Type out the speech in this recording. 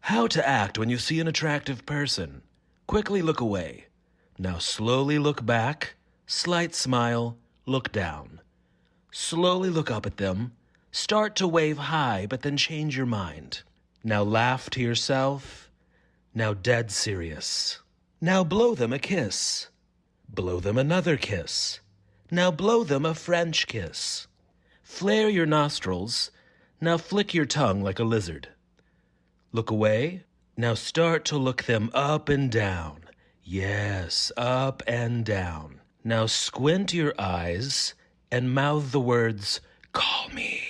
How to act when you see an attractive person. Quickly look away. Now slowly look back, slight smile, look down. Slowly look up at them. Start to wave hi, but then change your mind. Now laugh to yourself. Now dead serious. Now blow them a kiss. Blow them another kiss. Now blow them a French kiss. Flare your nostrils. Now flick your tongue like a lizard. Look away. Now start to look them up and down. Yes, up and down. Now squint your eyes and mouth the words, "Call me."